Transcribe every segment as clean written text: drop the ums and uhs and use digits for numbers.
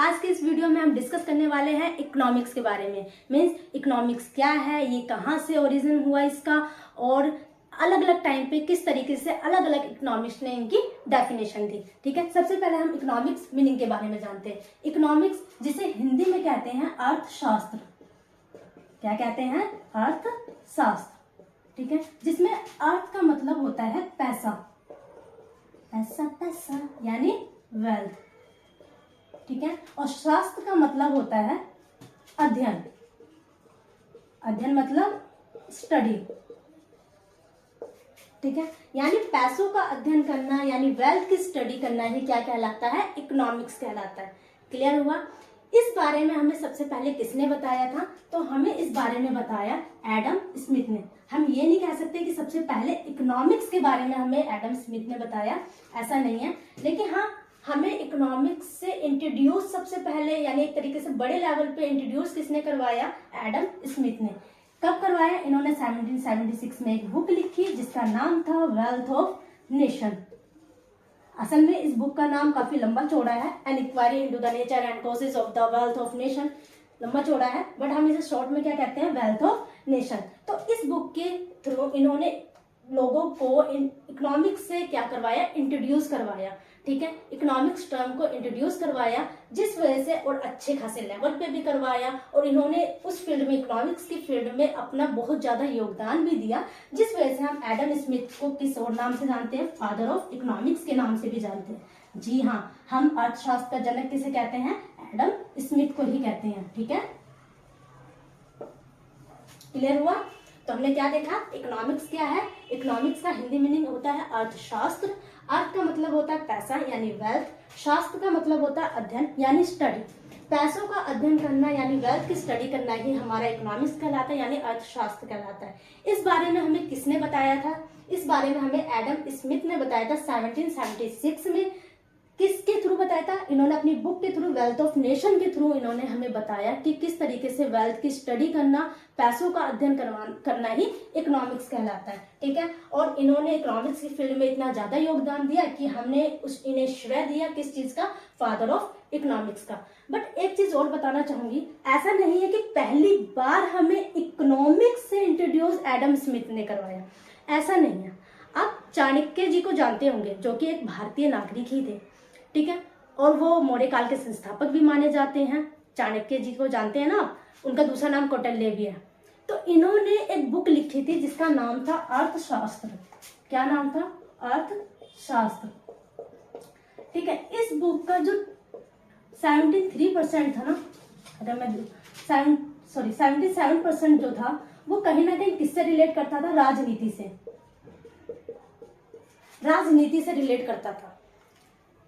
आज के इस वीडियो में हम डिस्कस करने वाले हैं इकोनॉमिक्स के बारे में। मीन्स इकोनॉमिक्स क्या है, ये कहाँ से ओरिजिन हुआ इसका, और अलग अलग टाइम पे किस तरीके से अलग अलग इकोनॉमिक्स ने इनकी डेफिनेशन दी। ठीक है, सबसे पहले हम इकोनॉमिक्स मीनिंग के बारे में जानते हैं। इकोनॉमिक्स जिसे हिंदी में कहते हैं अर्थशास्त्र। क्या कहते हैं? अर्थशास्त्र। ठीक है, जिसमें अर्थ का मतलब होता है पैसा, पैसा पैसा यानी वेल्थ। ठीक है, और शास्त्र का मतलब होता है अध्ययन, अध्ययन मतलब स्टडी। ठीक है, यानी पैसों का अध्ययन करना यानी वेल्थ की स्टडी करना ही क्या कहलाता है? इकोनॉमिक्स कहलाता है। क्लियर हुआ? इस बारे में हमें सबसे पहले किसने बताया था? तो हमें इस बारे में बताया एडम स्मिथ ने। हम ये नहीं कह सकते कि सबसे पहले इकोनॉमिक्स के बारे में हमें एडम स्मिथ ने बताया, ऐसा नहीं है। लेकिन हाँ, हमें इकोनॉमिक्स से इंट्रोड्यूस सबसे पहले यानी एक तरीके से बड़े लेवल पे इंट्रोड्यूस किसने करवाया? एडम स्मिथ ने। कब करवाया? इन्होंने 1776 में एक बुक लिखी जिसका नाम था वेल्थ ऑफ नेशन। असल में इस बुक का नाम काफी लंबा चौड़ा है, an inquiry into the nature and causes of the wealth of nation. लंबा चौड़ा है, बट हम इसे शॉर्ट में क्या कहते हैं? Wealth of nation. तो इस बुक के थ्रू इन्होंने लोगों को इकोनॉमिक्स से क्या करवाया? इंट्रोड्यूस करवाया। ठीक है, इकोनॉमिक्स टर्म को इंट्रोड्यूस करवाया, जिस वजह से और अच्छे खासे लेवल पे भी करवाया, और इन्होंने उस फील्ड में, इकोनॉमिक्स की फील्ड में अपना बहुत ज्यादा योगदान भी दिया, जिस वजह से हम एडम स्मिथ को किस और नाम से जानते हैं? फादर ऑफ इकोनॉमिक्स के नाम से भी जानते हैं। जी हाँ, हम अर्थशास्त्र का जनक किसे कहते हैं? एडम स्मिथ को ही कहते हैं। ठीक है, क्लियर हुआ? तो हमने क्या देखा? इकोनॉमिक्स क्या है? इकोनॉमिक्स का हिंदी मीनिंग होता है अर्थशास्त्र। अर्थ का मतलब होता है पैसा यानी वेल्थ। शास्त्र का मतलब होता है अध्ययन यानी स्टडी। पैसों का अध्ययन करना यानी वेल्थ की स्टडी करना ही हमारा इकोनॉमिक्स कहलाता है यानी अर्थशास्त्र कहलाता है। इस बारे में हमें किसने बताया था? इस बारे में हमें एडम स्मिथ ने बताया था 1776 में। किसके थ्रू बताया था? इन्होंने अपनी बुक के थ्रू, वेल्थ ऑफ नेशन के थ्रू इन्होंने हमें बताया कि किस तरीके से वेल्थ की स्टडी करना, पैसों का अध्ययन करना ही इकोनॉमिक्स कहलाता है। ठीक है, और इन्होंने इकोनॉमिक्स की फील्ड में इतना ज्यादा योगदान दिया कि हमने इन्हें श्रेय दिया किस चीज का? फादर ऑफ इकोनॉमिक्स का। बट एक चीज और बताना चाहूंगी, ऐसा नहीं है कि पहली बार हमें इकोनॉमिक्स से इंट्रोड्यूस एडम स्मिथ ने करवाया, ऐसा नहीं है। आप चाणक्य जी को जानते होंगे, जो कि एक भारतीय नागरिक ही थे। ठीक है, और वो मौर्य काल के संस्थापक भी माने जाते हैं। चाणक्य जी को जानते हैं ना आप, उनका दूसरा नाम कौटिल्य भी है। तो इन्होंने एक बुक लिखी थी जिसका नाम था अर्थशास्त्र। क्या नाम था? अर्थशास्त्र। ठीक है, इस बुक का जो 73% था ना, अगर मैं 77% जो था वो कहीं ना कहीं किससे रिलेट करता था? राजनीति से, राजनीति से रिलेट करता था।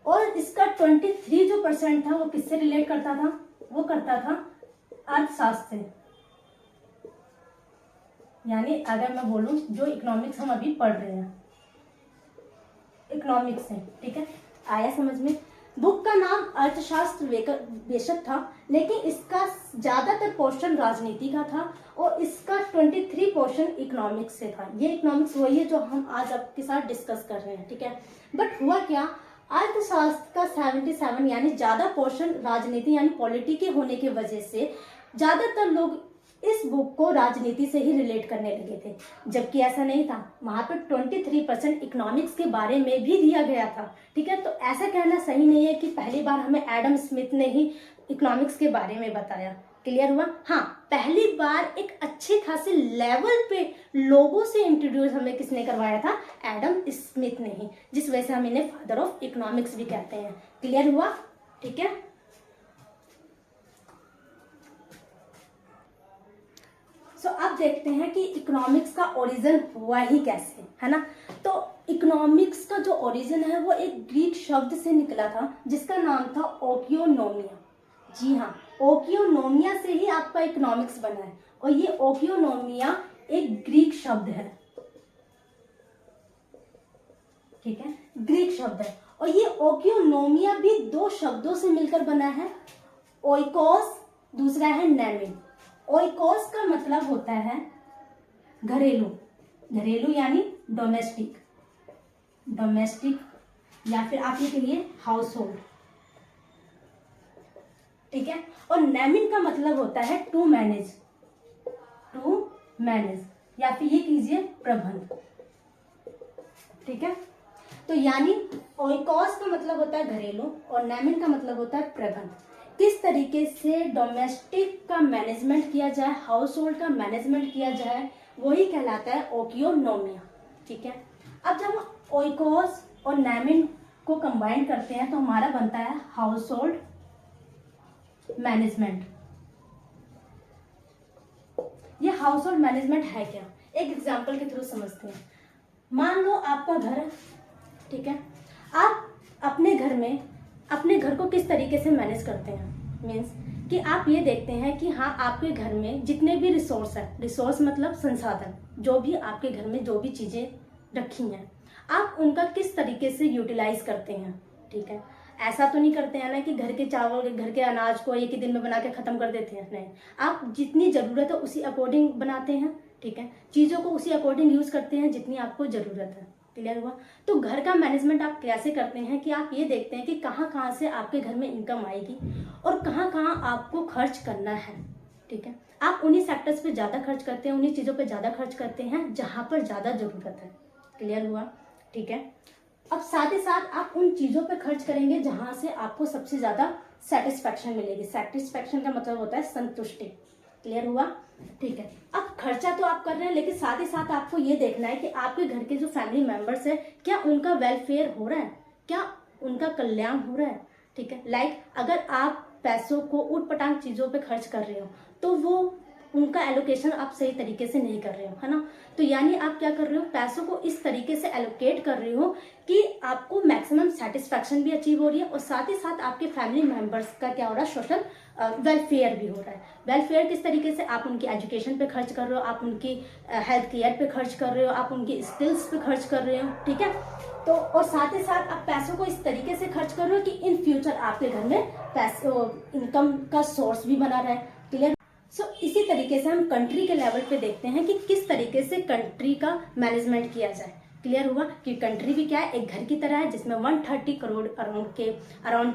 और इसका 23 जो % था वो किससे रिलेट करता था? वो करता था अर्थशास्त्र से। यानी अगर मैं बोलूं जो इकोनॉमिक्स हम अभी पढ़ रहे हैं, इकोनॉमिक्स से। ठीक है, आया समझ में? बुक का नाम अर्थशास्त्र बेशक था, लेकिन इसका ज्यादातर पोर्शन राजनीति का था और इसका 23% इकोनॉमिक्स से था। ये इकोनॉमिक्स वही है जो हम आज आपके साथ डिस्कस कर रहे हैं। ठीक है, बट हुआ क्या? अर्थशास्त्र का 77 यानी ज्यादा पोर्शन राजनीति यानी पॉलिटी के होने की वजह से ज्यादातर लोग इस बुक को राजनीति से ही रिलेट करने लगे थे, जबकि ऐसा नहीं था। वहां पर 23% इकोनॉमिक्स के बारे में भी दिया गया था। ठीक है, तो ऐसा कहना सही नहीं है कि पहली बार हमें एडम स्मिथ ने ही इकोनॉमिक्स के बारे में बताया। क्लियर हुआ? हाँ, पहली बार एक अच्छे खासे लेवल पे लोगों से इंट्रोड्यूस हमें किसने करवाया था? एडम स्मिथ ने ही, जिस वजह से हम इन्हें फादर ऑफ इकोनॉमिक्स भी कहते हैं। क्लियर हुआ? ठीक है, सो अब देखते हैं कि इकोनॉमिक्स का ओरिजिन हुआ ही कैसे, है ना? तो इकोनॉमिक्स का जो ओरिजिन है वो एक ग्रीक शब्द से निकला था जिसका नाम था ओकियोनोमिया। जी हाँ, ओकियोनोमिया से ही आपका इकोनॉमिक्स बना है, और ये ओकियोनोमिया एक ग्रीक शब्द है। ठीक है, ग्रीक शब्द है, और ये ओकियोनोमिया भी दो शब्दों से मिलकर बना है। ओइकोस, दूसरा है नेमिन। ओइकोस का मतलब होता है घरेलू, घरेलू यानी डोमेस्टिक, डोमेस्टिक, या फिर आप ये कहिए हाउस होल्ड। ठीक है। और नेमिंग का मतलब होता है टू मैनेज, टू मैनेज, या फिर ये कीजिए प्रबंध, ठीक है। तो यानी ओइकोस का मतलब होता है घरेलू और नेमिंग का मतलब होता है प्रबंध। किस तरीके से डोमेस्टिक का मैनेजमेंट किया जाए, हाउस होल्ड का मैनेजमेंट किया जाए, वही कहलाता है ओकियोनोमिया, ठीक है। अब जब हम ओइकोस और नेमिंग को कंबाइन करते हैं तो हमारा बनता है हाउस होल्ड मैनेजमेंट। ये हाउस होल्ड मैनेजमेंट है क्या, एक एग्जांपल के थ्रू समझते हैं। मान लो आपका घर है, ठीक है। आप अपने घर को किस तरीके से मैनेज करते हैं, मीन्स कि आप ये देखते हैं कि हाँ आपके घर में जितने भी रिसोर्स है, रिसोर्स मतलब संसाधन, जो भी आपके घर में जो भी चीजें रखी हैं, आप उनका किस तरीके से यूटिलाइज करते हैं, ठीक है। ऐसा तो नहीं करते हैं ना कि घर के चावल, घर के अनाज को एक ही दिन में बना के खत्म कर देते हैं, नहीं। आप जितनी जरूरत है उसी अकॉर्डिंग बनाते हैं, ठीक है। चीजों को उसी अकॉर्डिंग यूज करते हैं जितनी आपको जरूरत है। क्लियर हुआ। तो घर का मैनेजमेंट आप कैसे करते हैं कि आप ये देखते हैं कि कहाँ कहाँ से आपके घर में इनकम आएगी और कहाँ कहाँ आपको खर्च करना है, ठीक है। आप उन्हीं सेक्टर्स पे ज्यादा खर्च करते हैं, उन्हीं चीजों पे ज्यादा खर्च करते हैं जहां पर ज्यादा जरूरत है। क्लियर हुआ, ठीक है। अब साथ ही साथ आप उन चीजों पे खर्च करेंगे जहां से आपको सबसे ज्यादा सेटिस्फेक्शन मिलेगी। सेटिस्फेक्शन का मतलब होता है संतुष्टि। क्लियर हुआ, ठीक है। अब खर्चा तो आप कर रहे हैं, लेकिन साथ ही साथ आपको ये देखना है कि आपके घर के जो फैमिली मेंबर्स है, क्या उनका वेलफेयर हो रहा है, क्या उनका कल्याण हो रहा है, ठीक है। लाइक अगर आप पैसों को उटपटांग चीजों पे खर्च कर रहे हो तो वो उनका एलोकेशन आप सही तरीके से नहीं कर रहे हो, है ना। तो यानी आप क्या कर रहे हो, पैसों को इस तरीके से एलोकेट कर रहे हो कि आपको मैक्सिमम सेटिस्फैक्शन भी अचीव हो रही है और साथ ही साथ आपके फैमिली मेंबर्स का क्या हो रहा है, सोशल वेलफेयर भी हो रहा है। वेलफेयर किस तरीके से, आप उनकी एजुकेशन पे खर्च कर रहे हो, आप उनकी हेल्थ केयर पे खर्च कर रहे हो, आप उनकी स्किल्स पे खर्च कर रहे हो, ठीक है। तो और साथ ही साथ आप पैसों को इस तरीके से खर्च कर रहे हो कि इन फ्यूचर आपके घर में पैसों इनकम का सोर्स भी बना रहा है। क्लियर। इसी तरीके से हम कंट्री के लेवल पे देखते हैं कि किस तरीके से कंट्री का मैनेजमेंट किया जाए। क्लियर हुआ कि कंट्री भी क्या है, एक घर की तरह है जिसमें 130 करोड़ अराउंड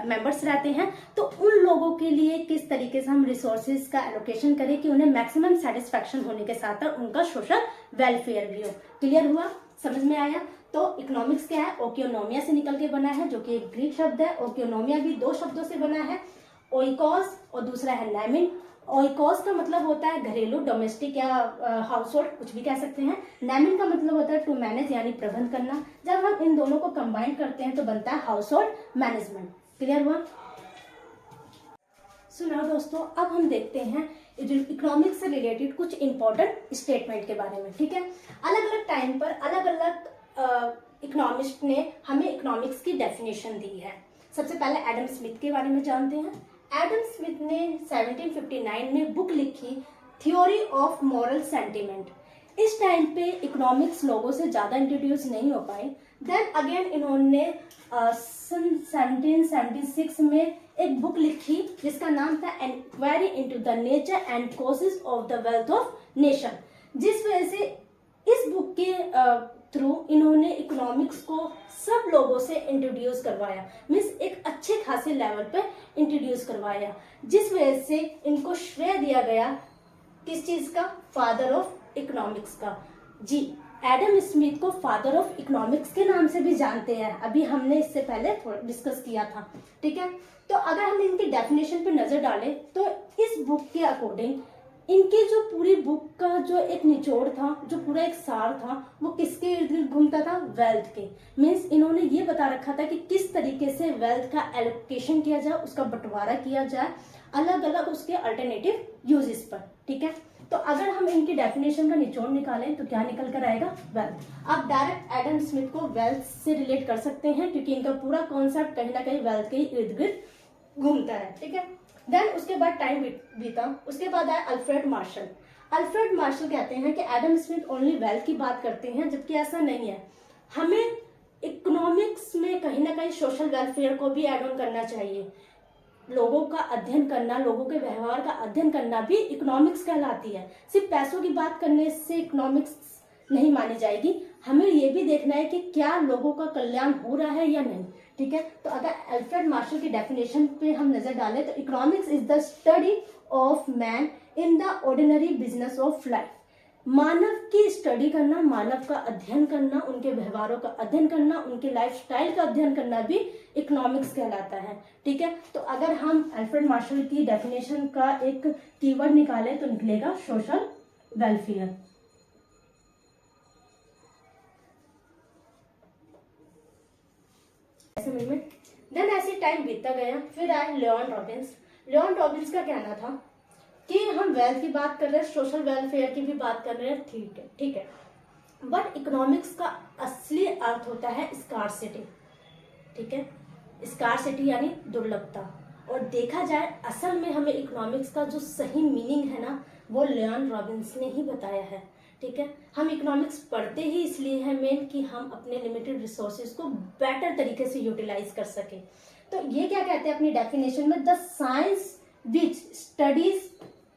मेंबर्स रहते हैं। तो उन लोगों के लिए किस तरीके से हम रिसोर्सेज का एलोकेशन करें कि उन्हें मैक्सिमम सेटिस्फेक्शन होने के साथ उनका सोशल वेलफेयर भी हो। क्लियर हुआ, समझ में आया। तो इकोनॉमिक्स क्या है, ओकियोनोमिया से निकल के बना है, जो कि एक ग्रीक शब्द है। ओकियोनोमिया भी दो शब्दों से बना है, ओइकोस और दूसरा है नेमिन। ओइकोस का मतलब होता है घरेलू, डोमेस्टिक या हाउस होल्ड, कुछ भी कह सकते हैं। नेमिन का मतलब होता है टू मैनेज यानी प्रबंध करना। जब हम इन दोनों को कंबाइन करते हैं तो बनता है हाउस होल्ड मैनेजमेंट। क्लियर हुआ। सुनो दोस्तों, अब हम देखते हैं इकोनॉमिक्स से रिलेटेड कुछ इंपॉर्टेंट स्टेटमेंट के बारे में, ठीक है। अलग अलग टाइम पर अलग अलग इकोनॉमिस्ट ने हमें इकोनॉमिक्स की डेफिनेशन दी है। सबसे पहले एडम स्मिथ के बारे में जानते हैं। एडम स्मिथ ने 1759 में बुक लिखी थ्योरी ऑफ मॉरल सेंटिमेंट। इस टाइम पे इकोनॉमिक्स लोगों से ज्यादा इंट्रोड्यूस नहीं हो पाए। देन अगेन इन्होंने 1776 में एक बुक लिखी जिसका नाम था inquiry into the nature and causes of the wealth of nation, जिस वजह से इस बुक के थ्रू इन्होंने इकोनॉमिक्स को सब लोगों से इंट्रोड्यूस करवाया, मीन्स एक अच्छे खासे लेवल पे इंट्रोड्यूस करवाया, जिस वजह से इनको श्रेय दिया गया किस चीज का, फादर ऑफ इकोनॉमिक्स का। जी, एडम स्मिथ को फादर ऑफ इकोनॉमिक्स के नाम से भी जानते हैं, अभी हमने इससे पहले डिस्कस किया था, ठीक है। तो अगर हम इनकी डेफिनेशन पे नजर डालें तो इस बुक के अकॉर्डिंग इनकी जो पूरी बुक का जो एक निचोड़ था, जो पूरा एक सार था, वो किसके इर्द गिर्द घूमता था, वेल्थ के। मीन्स इन्होंने ये बता रखा था कि किस तरीके से वेल्थ का एलोकेशन किया जाए, उसका बंटवारा किया जाए अलग अलग उसके अल्टरनेटिव यूजेस पर, ठीक है। तो अगर हम इनकी डेफिनेशन का निचोड़ निकालें तो क्या निकल कर आएगा, वेल्थ। आप डायरेक्ट एडम स्मिथ को वेल्थ से रिलेट कर सकते हैं क्योंकि इनका पूरा कॉन्सेप्ट कहीं ना कहीं वेल्थ के इर्द गिर्द घूमता है, ठीक है। देन उसके बाद टाइम बीता, उसके बाद आया अल्फ्रेड मार्शल। अल्फ्रेड मार्शल कहते हैं कि एडम स्मिथ ओनली वेल्थ की बात करते हैं, जबकि ऐसा नहीं है। हमें इकोनॉमिक्स में कहीं ना कहीं सोशल वेलफेयर को भी ऐड ऑन करना चाहिए। लोगों का अध्ययन करना, लोगों के व्यवहार का अध्ययन करना भी इकोनॉमिक्स कहलाती है। सिर्फ पैसों की बात करने से इकोनॉमिक्स नहीं मानी जाएगी, हमें ये भी देखना है कि क्या लोगों का कल्याण हो रहा है या नहीं, ठीक है। तो अगर अल्फ्रेड मार्शल की डेफिनेशन पे हम नजर डालें तो economics is the study of man in the ordinary business of life. मानव की स्टडी करना, मानव का अध्ययन करना, उनके व्यवहारों का अध्ययन करना, उनके लाइफस्टाइल का अध्ययन करना भी इकोनॉमिक्स कहलाता है, ठीक है। तो अगर हम अल्फ्रेड मार्शल की डेफिनेशन का एक कीवर्ड निकालें तो निकलेगा सोशल वेलफेयर। समझ में। देन ऐसे टाइम बीतता गया, फिर आए लियोन रॉबिन्स। लियोन रॉबिन्स का कहना था कि हम वेल्थ की बात कर रहे हैं, सोशल वेलफेयर की भी बात कर रहे हैं, ठीक है, बट इकोनॉमिक्स का असली अर्थ होता है स्कार्सिटी, ठीक है। स्कार्सिटी यानी दुर्लभता। और देखा जाए असल में हमें इकोनॉमिक्स का जो सही मीनिंग है ना, वो लियोन रॉबिन्स ने ही बताया है, ठीक है। हम इकोनॉमिक्स पढ़ते ही इसलिए हैं मेन कि हम अपने लिमिटेड रिसोर्सेज को बेटर तरीके से यूटिलाइज कर सके। तो ये क्या कहते हैं अपनी डेफिनेशन में, the science which studies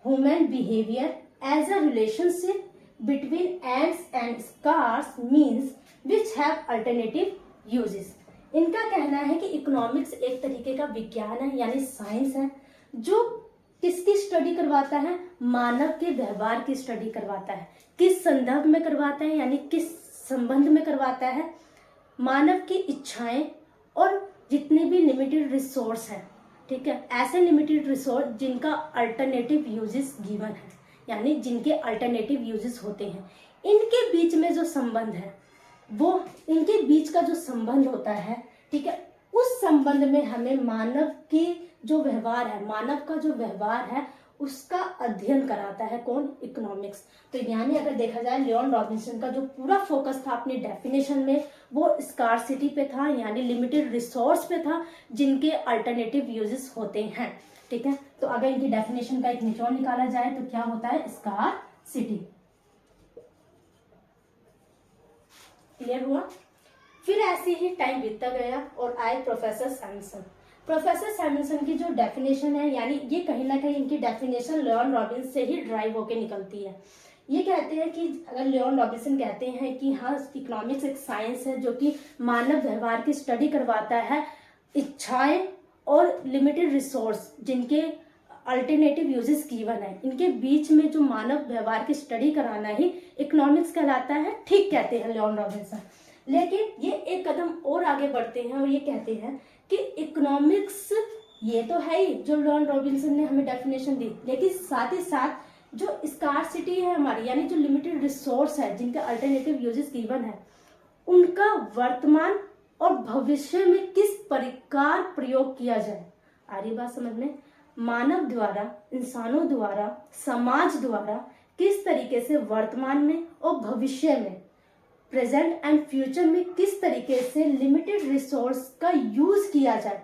human behaviour as a relationship between ends and scarce means which have alternative uses. इनका कहना है कि इकोनॉमिक्स एक तरीके का विज्ञान है, यानी साइंस है, जो किसकी स्टडी करवाता है, मानव के व्यवहार की स्टडी करवाता है। किस संदर्भ में करवाता है, यानी किस संबंध में करवाता है, मानव की इच्छाएं और जितने भी लिमिटेड रिसोर्स हैं, ठीक है, ऐसे लिमिटेड रिसोर्स जिनका अल्टरनेटिव यूजेस गिवन है, यानी जिनके अल्टरनेटिव यूजेस होते हैं, इनके बीच में जो संबंध है, वो इनके बीच का जो संबंध होता है, ठीक है, उस संबंध में हमें मानव की जो व्यवहार है, मानव का जो व्यवहार है उसका अध्ययन कराता है कौन, इकोनॉमिक्स। तो यानी अगर देखा जाए लियोन रॉबिन्सन का जो पूरा फोकस था अपनी डेफिनेशन में वो स्कार्सिटी पे था, यानी लिमिटेड रिसोर्स पे था जिनके अल्टरनेटिव यूजेस होते हैं, ठीक है। तो अगर इनकी डेफिनेशन का एक निचोड़ निकाला जाए तो क्या होता है, स्कार्सिटी। क्लियर हुआ। फिर ऐसे ही टाइम बीतता गया और आए प्रोफेसर सैमसन। प्रोफेसर सैमसन की जो डेफिनेशन है, यानी ये कहीं ना कहीं इनकी डेफिनेशन लियोन रॉबिन्स से ही ड्राइव होकर निकलती है। ये कहते हैं कि अगर लियोन रॉबिन्सन कहते हैं कि हाँ इकोनॉमिक्स एक साइंस है जो कि मानव व्यवहार की स्टडी करवाता है, इच्छाएं और लिमिटेड रिसोर्स जिनके अल्टरनेटिव यूजेस गिवन है, इनके बीच में जो मानव व्यवहार की स्टडी कराना ही इकोनॉमिक्स कहलाता है, ठीक कहते हैं लियोन रॉबिन्सन। लेकिन ये एक कदम और आगे बढ़ते हैं और ये कहते हैं कि इकोनॉमिक्स ये तो है ही जो लियोन रॉबिन्सन ने हमें डेफिनेशन दी, लेकिन साथ ही साथ जो स्कार्सिटी है हमारी, यानी जो लिमिटेड रिसोर्स है जिनका अल्टरनेटिव यूजेस गिवन है, उनका वर्तमान और भविष्य में किस प्रकार प्रयोग किया जाए। आ रही बात समझ में। मानव द्वारा, इंसानों द्वारा, समाज द्वारा किस तरीके से वर्तमान में और भविष्य में, प्रेजेंट एंड फ्यूचर में किस तरीके से लिमिटेड रिसोर्स का यूज किया जाए,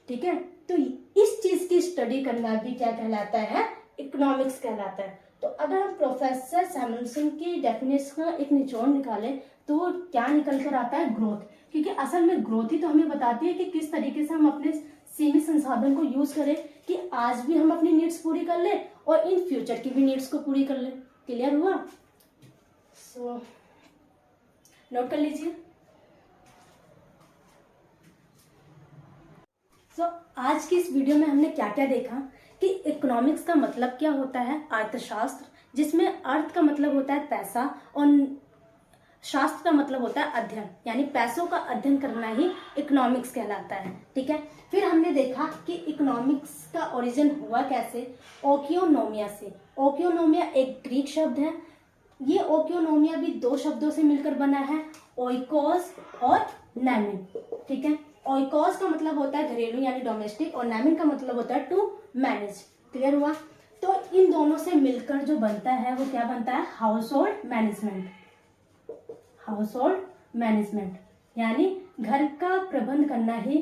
ठीक है। तो इस चीज की स्टडी करना भी क्या कहलाता है, इकोनॉमिक्स कहलाता है। तो अगर हम प्रोफेसर सैमुअल्सन की डेफिनेशन का एक निचोड़ निकालें तो वो क्या निकल कर आता है, ग्रोथ। क्योंकि असल में ग्रोथ ही तो हमें बताती है कि किस तरीके से हम अपने सीमित संसाधन को यूज करें कि आज भी हम अपनी नीड्स पूरी कर लें और इन फ्यूचर की भी नीड्स को पूरी कर लें। क्लियर हुआ। सो नोट कर लीजिए। आज की इस वीडियो में हमने क्या क्या देखा कि इकोनॉमिक्स का मतलब क्या होता है, अर्थशास्त्र, जिसमें अर्थ का मतलब होता है पैसा और शास्त्र का मतलब होता है अध्ययन, यानी पैसों का अध्ययन करना ही इकोनॉमिक्स कहलाता है, ठीक है। फिर हमने देखा कि इकोनॉमिक्स का ओरिजिन हुआ कैसे, ओकियोनोमिया से। ओकियोनोमिया एक ग्रीक शब्द है। ये ओकियोनोमिया भी दो शब्दों से मिलकर बना है, ओइकोस और नेमिन, ठीक है। ओइकोस का मतलब होता है घरेलू यानी डोमेस्टिक और नेमिन का मतलब होता है टू मैनेज। क्लियर हुआ। तो इन दोनों से मिलकर जो बनता है वो क्या बनता है, house hold management. House hold management यानी घर का प्रबंध करना ही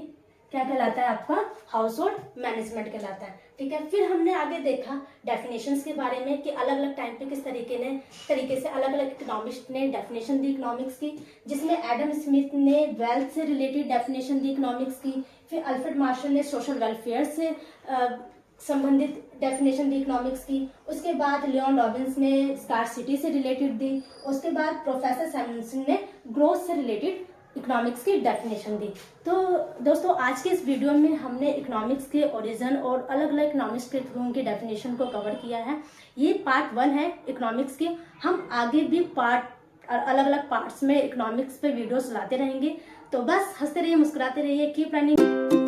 क्या कहलाता है, आपका हाउस होल्ड मैनेजमेंट कहलाता है, ठीक है। फिर हमने आगे देखा डेफिनेशंस के बारे में कि अलग अलग टाइम पे किस तरीके से अलग अलग इकोनॉमिस्ट ने डेफिनेशन दी इकोनॉमिक्स की, जिसमें एडम स्मिथ ने वेल्थ से रिलेटेड डेफिनेशन दी इकोनॉमिक्स की, फिर अल्फ्रेड मार्शल ने सोशल वेलफेयर से संबंधित डेफिनेशन दी इकोनॉमिक्स की, उसके बाद लियोन रॉबिन्स ने स्कार्सिटी से रिलेटेड दी, उसके बाद प्रोफेसर सैमुअल्सन ने ग्रोथ से रिलेटेड इकोनॉमिक्स की डेफिनेशन दी। तो दोस्तों आज के इस वीडियो में हमने इकोनॉमिक्स के ओरिजिन और अलग अलग इकोनॉमिक्स के थ्रू की डेफिनेशन को कवर किया है। ये पार्ट 1 है इकोनॉमिक्स के। हम आगे भी अलग अलग पार्ट्स में इकोनॉमिक्स पे वीडियोस लाते रहेंगे। तो बस हंसते रहिए, मुस्कुराते रहिए, कीप रनिंग।